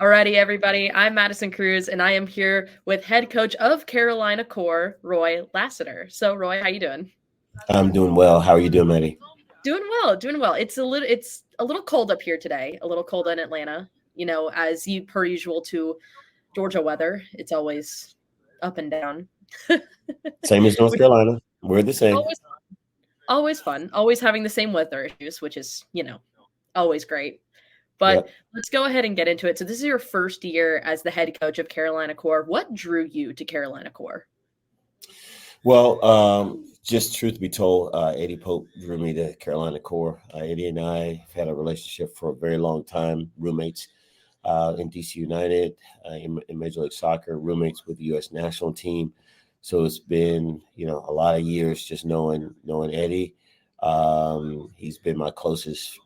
Alrighty, everybody. I'm Madison Crews, and I am here with head coach of Carolina Core, Roy Lassiter. So, Roy, how you doing? I'm doing well. How are you doing, Maddie? Doing well, doing well. It's a little cold up here today. A little cold in Atlanta. As you per usual to Georgia weather, it's always up and down. Same as North Which is Carolina. We're the same. always always fun. Always having the same weather issues, which is always great. But Yep. let's go ahead and get into it. So this is your first year as the head coach of Carolina Core. What drew you to Carolina Core? Well, just truth be told, Eddie Pope drew me to Carolina Core. Eddie and I have had a relationship for a very long time, roommates in DC United, in Major League Soccer, roommates with the U.S. national team. So it's been, a lot of years just knowing Eddie. He's been my closest,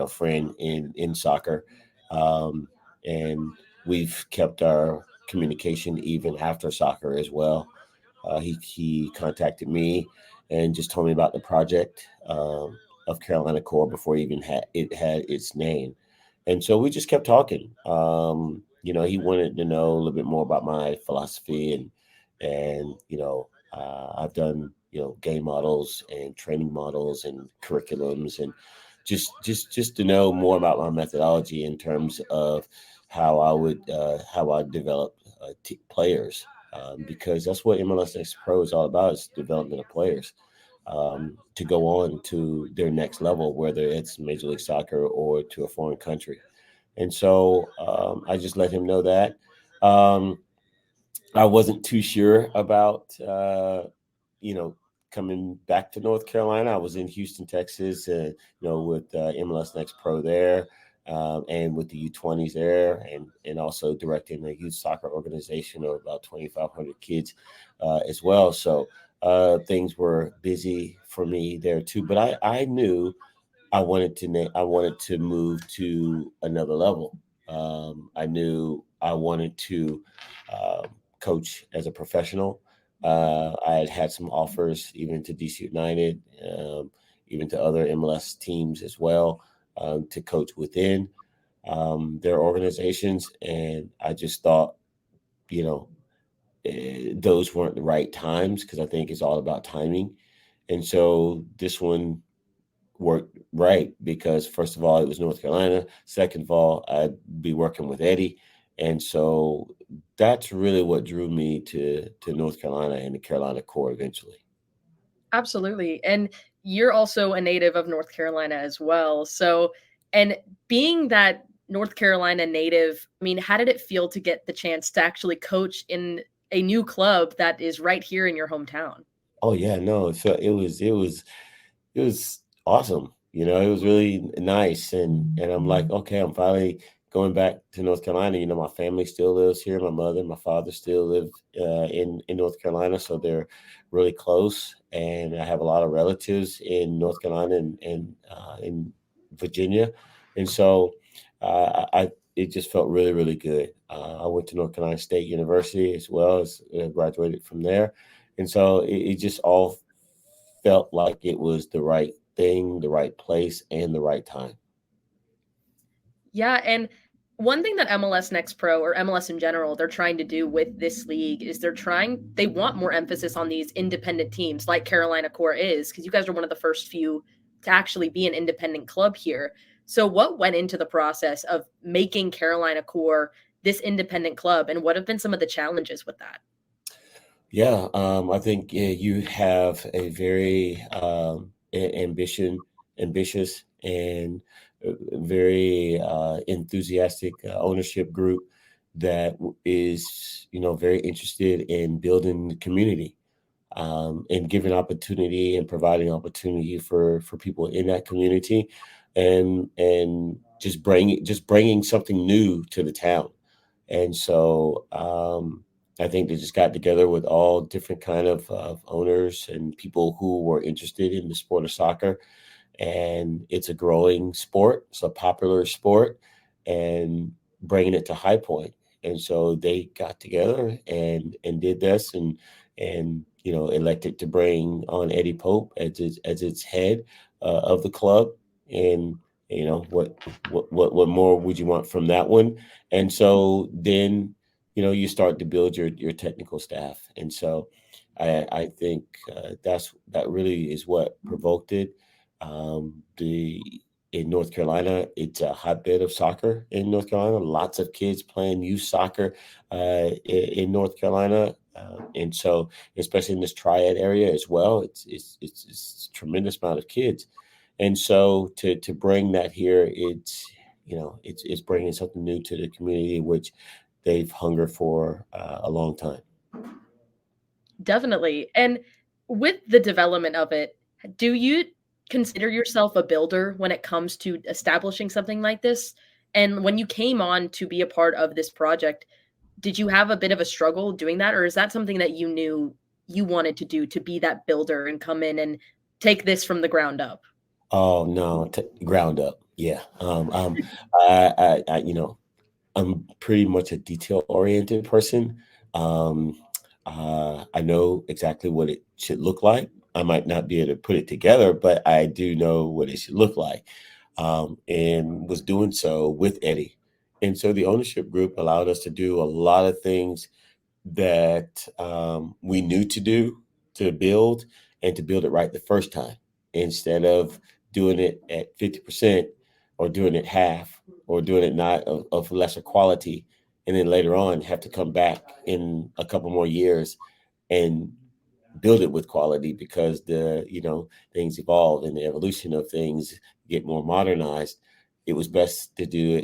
friend in soccer, and we've kept our communication even after soccer as well. He contacted me and just told me about the project of Carolina Core before even had its name, and so we just kept talking. He wanted to know a little bit more about my philosophy and I've done game models and training models and curriculums and just to know more about my methodology in terms of how I develop players, because that's what MLS Next Pro is all about, is development of players to go on to their next level, whether it's Major League Soccer or to a foreign country. And so I just let him know that. Um, I wasn't too sure about, you know, coming back to North Carolina. I was in Houston, Texas, with MLS Next Pro there, and with the U20s there, and also directing a youth soccer organization of about 2,500 kids as well. So things were busy for me there too. But I knew I wanted to move to another level. I knew I wanted to coach as a professional. I had had some offers even to DC United, even to other MLS teams as well, to coach within their organizations, and I just thought, you know, those weren't the right times, because I think it's all about timing. And so this one worked right because, first of all, it was North Carolina. Second of all, I'd be working with Eddie, and so that's really what drew me to North Carolina and the Carolina Core eventually. Absolutely. And you're also a native of North Carolina as well. So, and being that North Carolina native, I mean, how did it feel to get the chance to actually coach in a new club that is right here in your hometown? Oh yeah, no, it was awesome. It was really nice, and I'm like, okay, I'm finally going back to North Carolina. My family still lives here. My mother and my father still live in North Carolina, so they're really close. And I have a lot of relatives in North Carolina and in Virginia, and so I it just felt really really good. I went to North Carolina State University as well, as graduated from there, and so it just all felt like it was the right thing, the right place, and the right time. Yeah, and one thing that MLS Next Pro or MLS in general, they're trying to do with this league is they want more emphasis on these independent teams like Carolina Core is, because you guys are one of the first few to actually be an independent club here. So what went into the process of making Carolina Core this independent club, and what have been some of the challenges with that? Yeah, I think you have a very ambitious and very enthusiastic ownership group that is, very interested in building the community, and giving opportunity and providing opportunity for people in that community, and just bringing something new to the town. And so I think they just got together with all different kind of owners and people who were interested in the sport of soccer. And it's a growing sport. It's a popular sport, and bringing it to High Point. And so they got together and did this, and elected to bring on Eddie Pope as its head of the club. And You know, what more would you want from that one? And so then, you start to build your technical staff. And so I think that really is what provoked it. The In North Carolina, it's a hotbed of soccer in North Carolina. Lots of kids playing youth soccer in North Carolina, and so especially in this triad area as well, it's a tremendous amount of kids. And so to bring that here, it's bringing something new to the community, which they've hungered for a long time. Definitely. And with the development of it, do you consider yourself a builder when it comes to establishing something like this? And when you came on to be a part of this project, did you have a bit of a struggle doing that? Or is that something that you knew you wanted to do, to be that builder and come in and take this from the ground up? Oh no, ground up, yeah. I'm pretty much a detail oriented person. Um, I know exactly what it should look like. I might not be able to put it together, but I do know what it should look like, and was doing so with Eddie. And so the ownership group allowed us to do a lot of things that we knew to do, to build, and to build it right the first time, instead of doing it at 50% or doing it half or doing it not of lesser quality, and then later on have to come back in a couple more years and build it with quality, because things evolve and the evolution of things get more modernized. It was best to do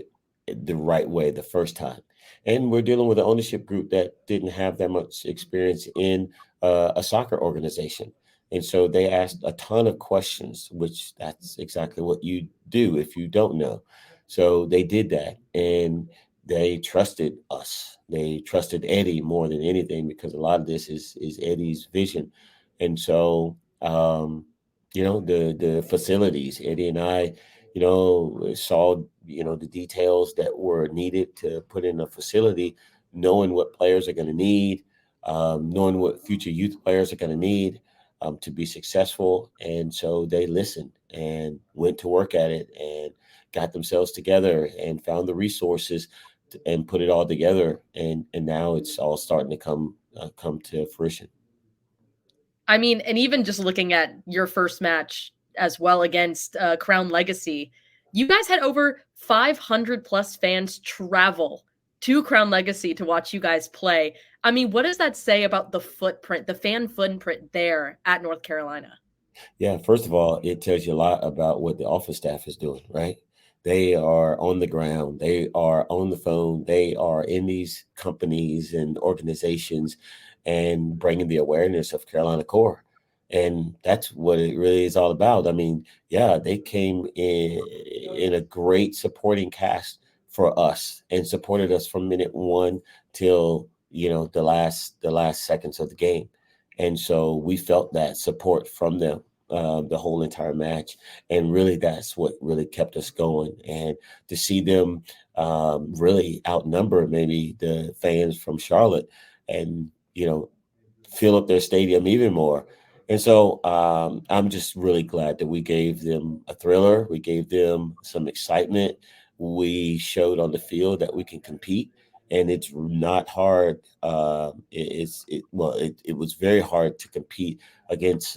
it the right way the first time. And we're dealing with an ownership group that didn't have that much experience in a soccer organization, and so they asked a ton of questions, which that's exactly what you do if you don't know. So they did that, and they trusted us. They trusted Eddie more than anything, because a lot of this is Eddie's vision. And so the facilities, Eddie and I, saw, the details that were needed to put in a facility, knowing what players are going to need, knowing what future youth players are going to need to be successful. And so they listened and went to work at it and got themselves together and found the resources and put it all together. And now it's all starting to come to fruition. I mean, and even just looking at your first match as well against Crown Legacy, you guys had over 500 plus fans travel to Crown Legacy to watch you guys play. I mean, what does that say about the footprint, the fan footprint there at North Carolina? Yeah, first of all, it tells you a lot about what the office staff is doing, right? They are on the ground, they are on the phone, they are in these companies and organizations and bringing the awareness of Carolina Core. And that's what it really is all about. I mean, yeah, they came in a great supporting cast for us and supported us from minute one till the last seconds of the game. And so we felt that support from them the whole entire match. And really, that's what really kept us going. And to see them really outnumber maybe the fans from Charlotte, and, fill up their stadium even more. And so I'm just really glad that we gave them a thriller. We gave them some excitement. We showed on the field that we can compete, and it's not hard. It was very hard to compete against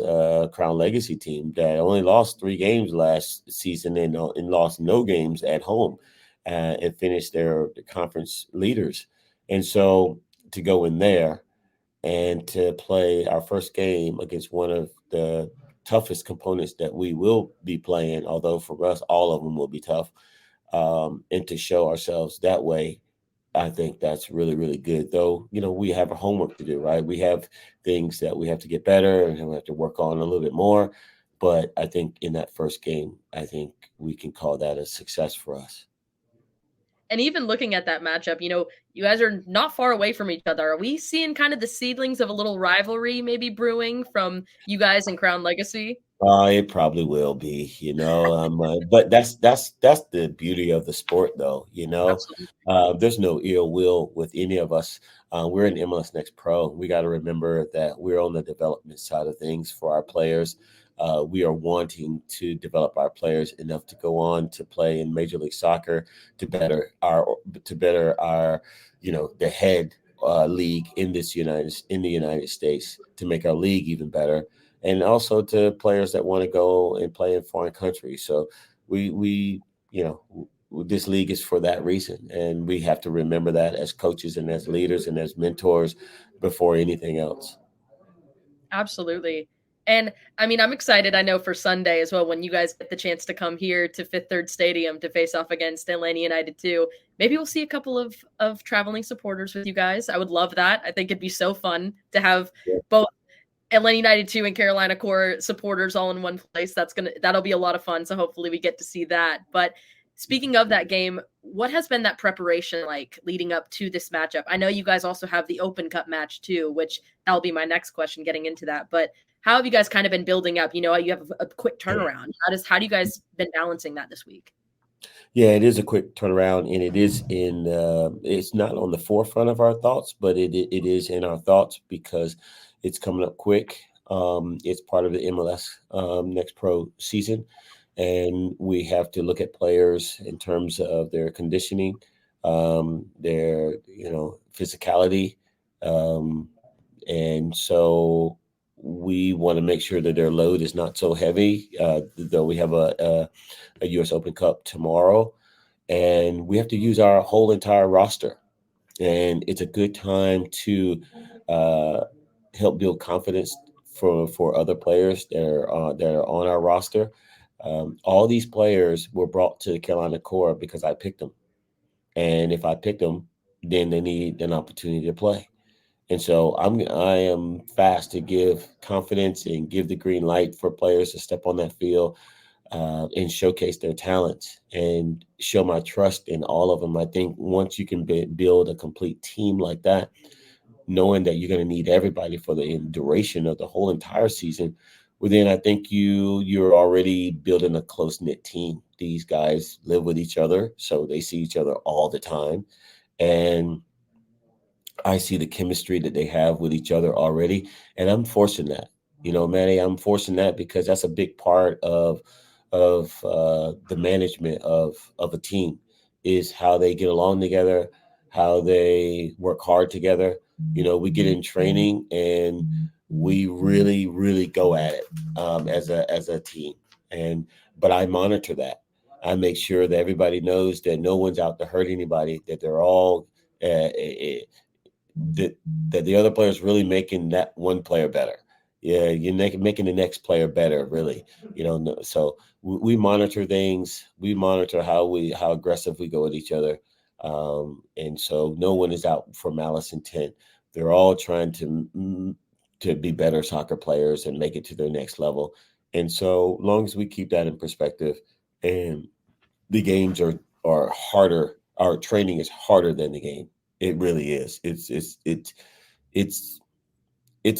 Crown Legacy team that only lost 3 games last season, and lost no games at home, and finished their conference leaders. And so to go in there and to play our first game against one of the toughest components that we will be playing, although for us, all of them will be tough, and to show ourselves that way, I think that's really, really good. Though, we have our homework to do, right? We have things that we have to get better and we have to work on a little bit more. But I think in that first game, I think we can call that a success for us. And even looking at that matchup, you guys are not far away from each other. Are we seeing kind of the seedlings of a little rivalry maybe brewing from you guys and Crown Legacy? It probably will be, but that's the beauty of the sport, though. Absolutely. There's no ill will with any of us. We're in MLS Next Pro. We got to remember that we're on the development side of things for our players. we are wanting to develop our players enough to go on to play in Major League Soccer to better our the head league in the United States, to make our league even better, and also to players that want to go and play in foreign countries. So we this league is for that reason, and we have to remember that as coaches and as leaders and as mentors before anything else. Absolutely. And I mean, I'm excited, I know, for Sunday as well, when you guys get the chance to come here to Fifth Third Stadium to face off against Atlanta United too. Maybe we'll see a couple of traveling supporters with you guys. I would love that. I think it'd be so fun to have Yeah. both Atlanta United 2 and Carolina Core supporters all in one place. That'll be a lot of fun. So hopefully we get to see that. But speaking of that game, what has been that preparation like leading up to this matchup? I know you guys also have the Open Cup match too, which that'll be my next question getting into that. But how have you guys kind of been building up? You know, you have a quick turnaround. How do you guys been balancing that this week? Yeah, it is a quick turnaround, and it is in. It's not on the forefront of our thoughts, but it is in our thoughts because it's coming up quick. It's part of the MLS Next Pro season, and we have to look at players in terms of their conditioning, their physicality, um, and so we want to make sure that their load is not so heavy. Though we have a U.S. Open Cup tomorrow, and we have to use our whole entire roster. And it's a good time to uh, help build confidence for other players that are on our roster. All these players were brought to the Carolina Core because I picked them, and if I picked them, then they need an opportunity to play. And so I am fast to give confidence and give the green light for players to step on that field and showcase their talents and show my trust in all of them. I think once you can build a complete team like that, knowing that you're going to need everybody for the duration of the whole entire season, well, then I think you're already building a close knit team. These guys live with each other, so they see each other all the time, and I see the chemistry that they have with each other already, and I'm forcing that. Manny, I'm forcing that because that's a big part of the management of a team is how they get along together, how they work hard together. We get in training and we really, really go at it as a team, and but I monitor that. I make sure that everybody knows that no one's out to hurt anybody, that they're all that the other player is really making that one player better. Yeah, you're making the next player better, really. So we monitor things. We monitor how aggressive we go at each other, and so no one is out for malice intent. They're all trying to be better soccer players and make it to their next level. And so long as we keep that in perspective, and the games are harder. Our training is harder than the game. It really is. It's it's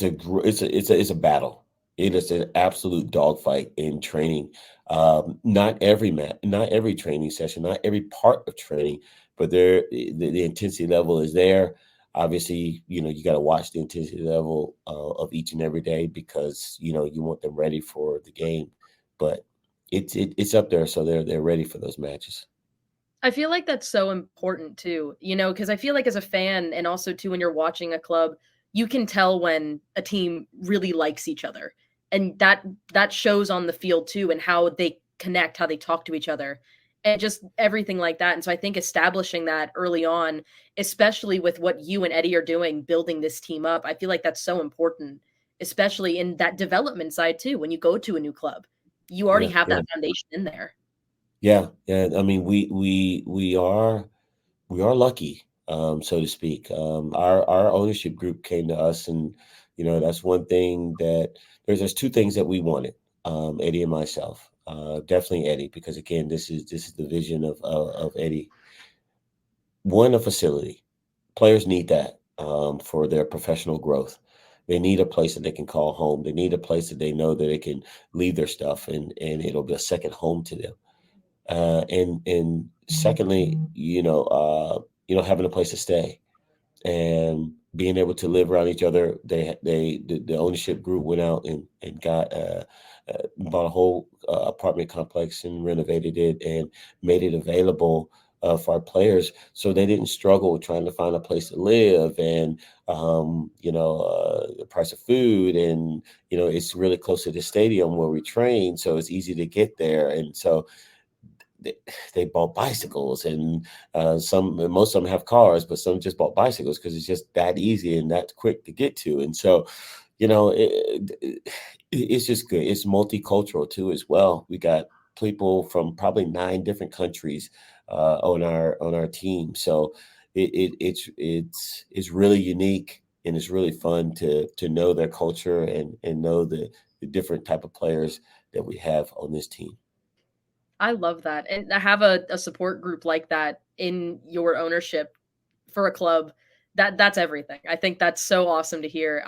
a battle. It is an absolute dogfight in training. Not every training session, not every part of training, but the intensity level is there. Obviously, you got to watch the intensity level of each and every day because you want them ready for the game. But it's up there, so they're ready for those matches. I feel like that's so important too, because I feel like as a fan and also too when you're watching a club, you can tell when a team really likes each other. And that shows on the field too and how they connect, how they talk to each other and just everything like that. And so I think establishing that early on, especially with what you and Eddie are doing, building this team up, I feel like that's so important, especially in that development side too. When you go to a new club, you already Yeah, have yeah, that foundation in there. yeah, yeah. I mean, we are lucky, so to speak. Our ownership group came to us, and that's one thing that there's two things that we wanted, Eddie and myself. Definitely Eddie, because again, this is the vision of Eddie. One, a facility. Players need that for their professional growth. They need a place that they can call home. They need a place that they know that they can leave their stuff, and it'll be a second home to them. And secondly, having a place to stay and being able to live around each other. The ownership group went out and got bought a whole apartment complex and renovated it and made it available for our players, so they didn't struggle trying to find a place to live and the price of food, and it's really close to the stadium where we train, so it's easy to get there. And so they, they bought bicycles, and most of them have cars, but some just bought bicycles because it's just that easy and that quick to get to. And so it's just good. It's multicultural too as well. We got people from probably 9 different countries on our team, so it's really unique, and it's really fun to know their culture and know the different type of players that we have on this team. I love that. And to have a support group like that in your ownership for a club, that's everything. I think that's so awesome to hear.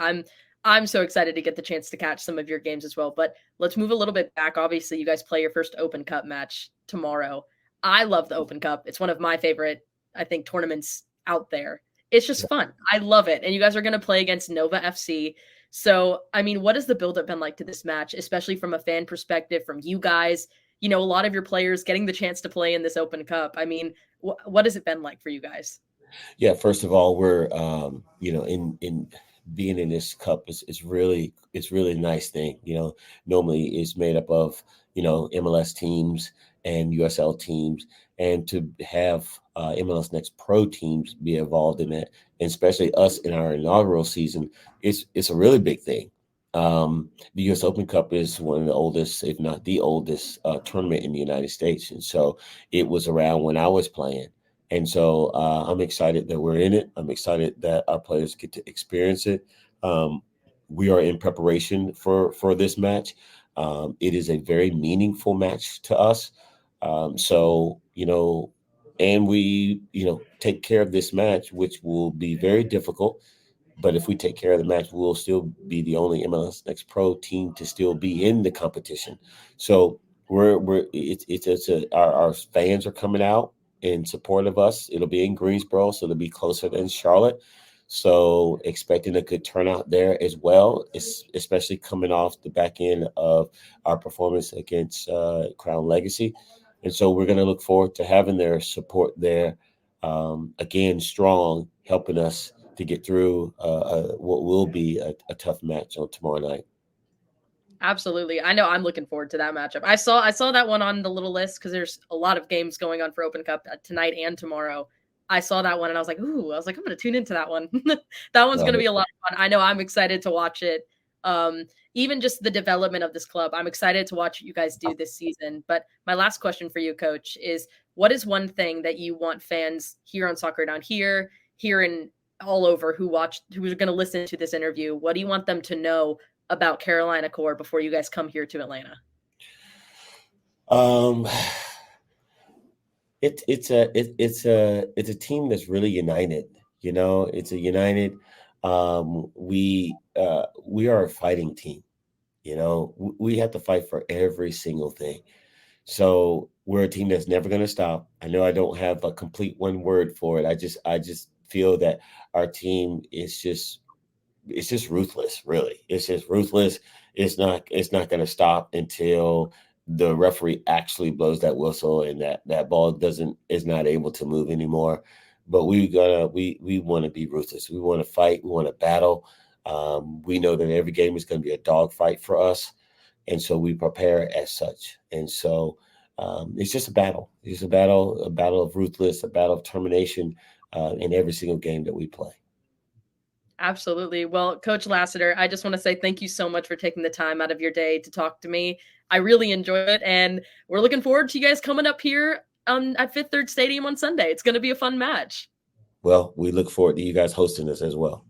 I'm so excited to get the chance to catch some of your games as well. But let's move a little bit back. Obviously, you guys play your first Open Cup match tomorrow. I love the Open Cup. It's one of my favorite, I think, tournaments out there. It's just fun. I love it. And you guys are going to play against Nova FC. So, I mean, what has the build-up been like to this match, especially from a fan perspective, from you guys? A lot of your players getting the chance to play in this Open Cup. I mean, what has it been like for you guys? Yeah, first of all, we're in being in this cup is really it's really a nice thing. Normally it's made up of MLS teams and USL teams, and to have MLS Next Pro teams be involved in it, and especially us in our inaugural season, it's a really big thing. The U.S. Open Cup is one of the oldest, if not the oldest, tournament in the United States, and so it was around when I was playing. And so I'm excited that we're in it. I'm excited that our players get to experience it. We are in preparation for this match. It is a very meaningful match to us. And we take care of this match, which will be very difficult. But if we take care of the match, we'll still be the only MLS Next Pro team to still be in the competition. So our fans are coming out in support of us. It'll be in Greensboro, so it'll be closer than Charlotte. So expecting a good turnout there as well, especially coming off the back end of our performance against Crown Legacy. And so we're going to look forward to having their support there, again, strong, helping us to get through what will be a tough match on tomorrow night. Absolutely. I know I'm looking forward to that matchup. I saw that one on the little list because there's a lot of games going on for Open Cup tonight and tomorrow. I saw that one and I was like, ooh, I'm going to tune into that one. That one's going to Right. be a lot of fun. I know I'm excited to watch it. Even just the development of this club, I'm excited to watch what you guys do this season. But my last question for you, Coach, is what is one thing that you want fans here on Soccer Down here and all over who are going to listen to this interview? What do you want them to know about Carolina Core before you guys come here to Atlanta? Um, it's a team that's really united. It's a united. We are a fighting team. We have to fight for every single thing. So we're a team that's never going to stop. I know I don't have a complete one word for it. I just feel that our team is just ruthless, really. It's just ruthless. It's not going to stop until the referee actually blows that whistle and that ball is not able to move anymore. But we want to be ruthless. We want to fight. We want to battle. We know that every game is going to be a dogfight for us, and so we prepare as such. And so it's just a battle. It's a battle of ruthless, a battle of termination in every single game that we play. Absolutely. Well, Coach Lassiter, I just want to say thank you so much for taking the time out of your day to talk to me. I really enjoyed it, and we're looking forward to you guys coming up here at Fifth Third Stadium on Sunday. It's going to be a fun match. Well, we look forward to you guys hosting us as well.